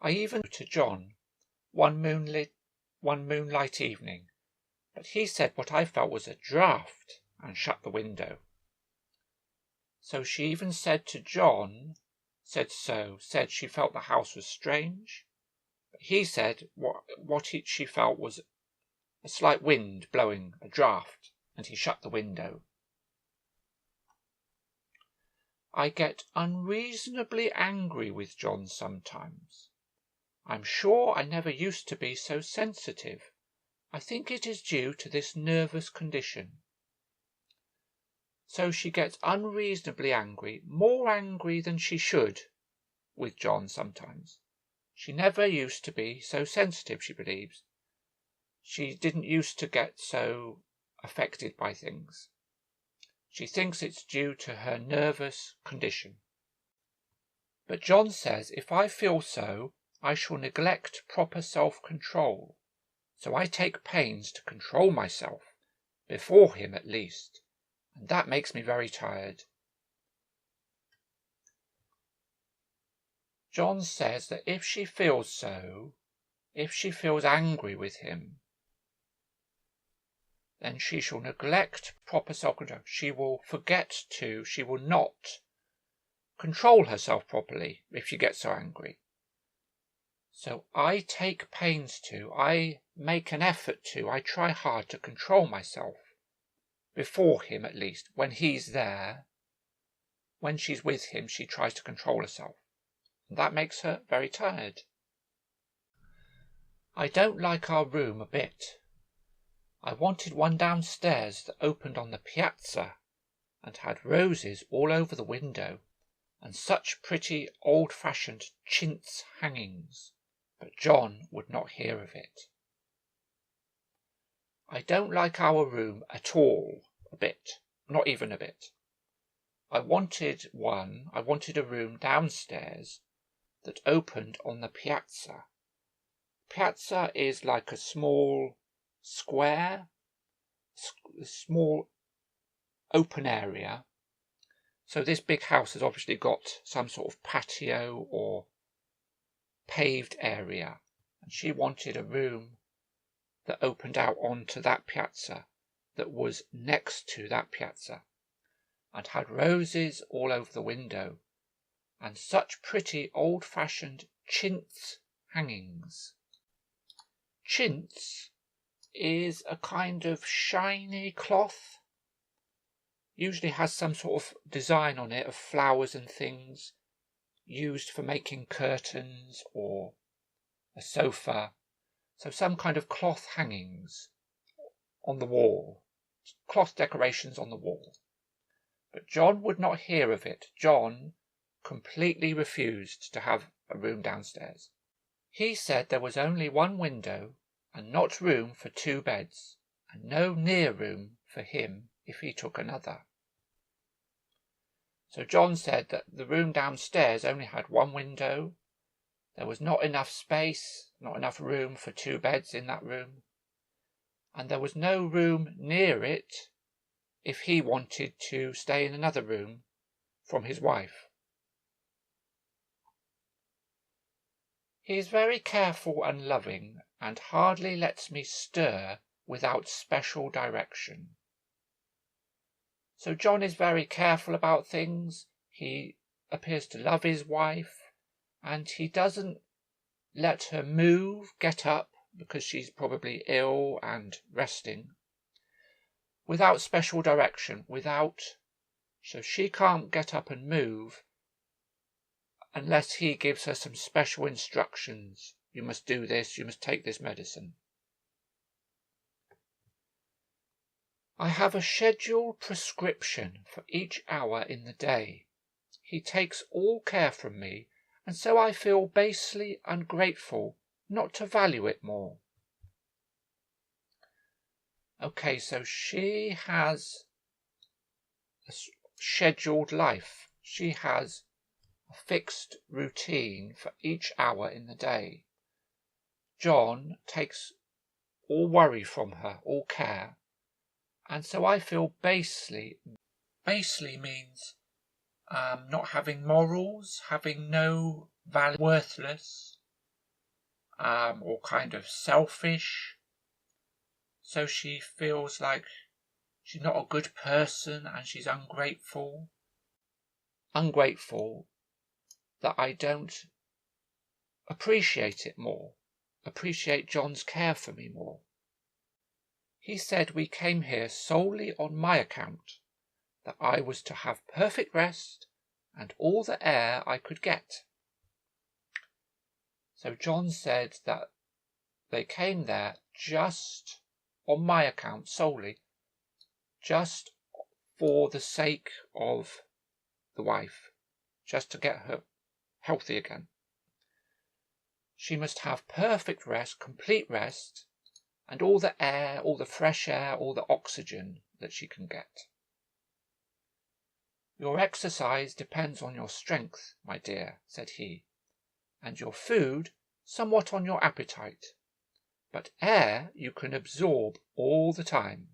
I even to John one moonlight evening, but he said what I felt was a draught and shut the window. So she even said to John, said she felt the house was strange, but he said she felt was a slight wind blowing, a draught, and he shut the window. I get unreasonably angry with John sometimes. I'm sure I never used to be so sensitive. I think it is due to this nervous condition. So she gets unreasonably angry, more angry than she should, with John sometimes. She never used to be so sensitive, she believes. She didn't used to get so affected by things. She thinks it's due to her nervous condition. But John says if I feel so, I shall neglect proper self-control. So I take pains to control myself, before him at least, and that makes me very tired. John says that if she feels angry with him, then she shall neglect proper self-control. She will not control herself properly if she gets so angry. So I take pains I make an effort I try hard to control myself, before him at least. When he's there, when she's with him, she tries to control herself. And that makes her very tired. I don't like our room a bit. I wanted one downstairs that opened on the piazza and had roses all over the window and such pretty old-fashioned chintz hangings, but John would not hear of it. I don't like our room at all, a bit, not even a bit. I wanted a room downstairs that opened on the piazza. Piazza is like a small square, small open area. So this big house has obviously got some sort of patio or paved area, and she wanted a room that opened out onto that piazza, that was next to that piazza, and had roses all over the window, and such pretty old-fashioned chintz hangings. Chintz is a kind of shiny cloth, usually has some sort of design on it of flowers and things, used for making curtains or a sofa. So some kind of cloth hangings on the wall, cloth decorations on the wall. But John would not hear of it. John completely refused to have a room downstairs. He said there was only one window and not room for 2 beds, and no near room for him if he took another. So John said that the room downstairs only had one window. There was not enough space, not enough room for 2 beds in that room, and there was no room near it if he wanted to stay in another room from his wife. He is very careful and loving, and hardly lets me stir without special direction. So John is very careful about things. He appears to love his wife, and he doesn't let her get up, because she's probably ill and resting, without special direction, so she can't get up and move unless he gives her some special instructions. You must do this, you must take this medicine. I have a scheduled prescription for each hour in the day. He takes all care from me, and so I feel basely ungrateful not to value it more. Okay, so she has a scheduled life. She has a fixed routine for each hour in the day. John takes all worry from her, all care, and so I feel basely. Basely means not having morals, having no value, worthless. or kind of selfish. So she feels like she's not a good person and she's ungrateful. Ungrateful that I don't appreciate it more, appreciate John's care for me more. He said we came here solely on my account, that I was to have perfect rest and all the air I could get. So John said that they came there just on my account solely, just for the sake of the wife, just to get her healthy again. She must have perfect rest, complete rest, and all the air, all the fresh air, all the oxygen that she can get. Your exercise depends on your strength, my dear, said he, and your food somewhat on your appetite, but air you can absorb all the time.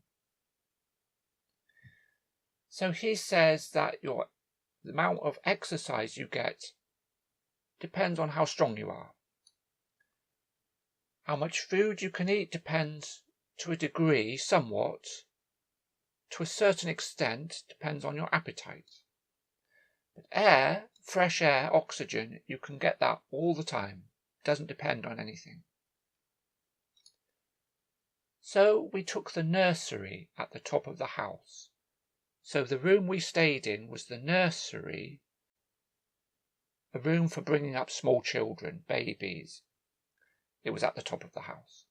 So he says that the amount of exercise you get depends on how strong you are. How much food you can eat depends to a degree, somewhat, to a certain extent, depends on your appetite. But air, fresh air, oxygen, you can get that all the time. It doesn't depend on anything. So we took the nursery at the top of the house. So the room we stayed in was the nursery, a room for bringing up small children, babies. It was at the top of the house.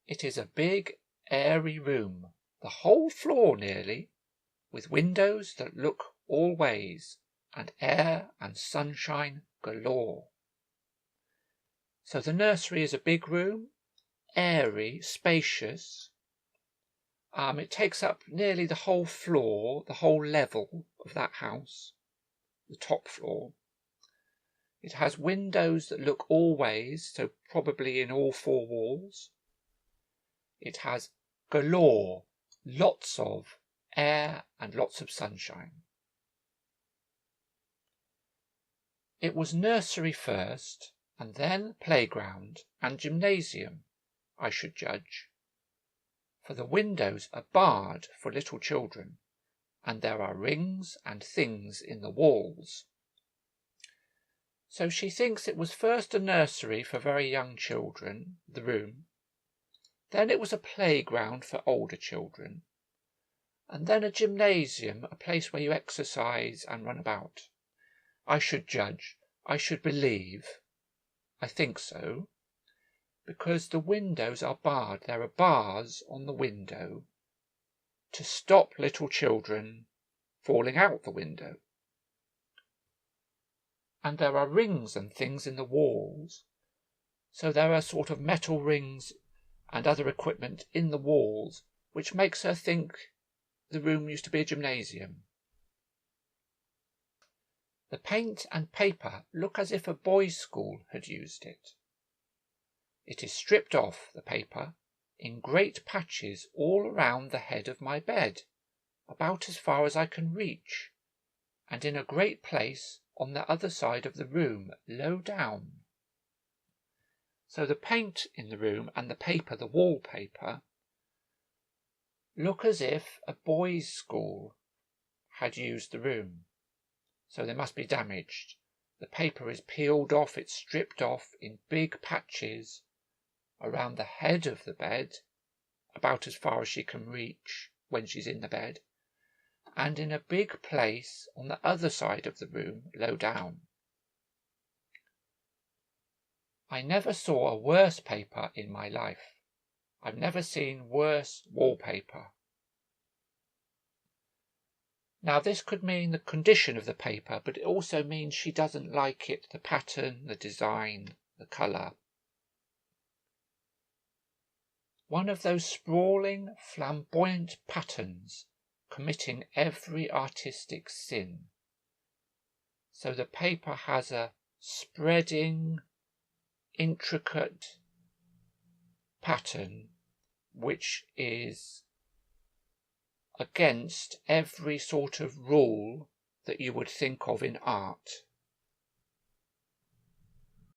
It is a big, airy room, the whole floor nearly, with windows that look all ways, and air and sunshine galore. So the nursery is a big room, airy, spacious. It takes up nearly the whole floor, the whole level of that house, the top floor. It has windows that look all ways, so probably in all four walls. It has galore, lots of air and lots of sunshine. It was nursery first, and then playground and gymnasium, I should judge. For the windows are barred for little children, and there are rings and things in the walls. So she thinks it was first a nursery for very young children, the room, then it was a playground for older children, and then a gymnasium, a place where you exercise and run about. I should judge, I should believe, I think so, because the windows are barred. There are bars on the window to stop little children falling out the window. And there are rings and things in the walls, so there are sort of metal rings and other equipment in the walls, which makes her think the room used to be a gymnasium. The paint and paper look as if a boys' school had used it. It is stripped off, the paper, in great patches all around the head of my bed, about as far as I can reach, and in a great place on the other side of the room, low down. So the paint in the room and the paper, the wallpaper, look as if a boys' school had used the room. So they must be damaged. The paper is peeled off, it's stripped off in big patches around the head of the bed, about as far as she can reach when she's in the bed, and in a big place on the other side of the room, low down. I never saw a worse paper in my life. I've never seen worse wallpaper. Now this could mean the condition of the paper, but it also means she doesn't like it, the pattern, the design, the colour. One of those sprawling, flamboyant patterns committing every artistic sin. So the paper has a spreading, intricate pattern which is against every sort of rule that you would think of in art.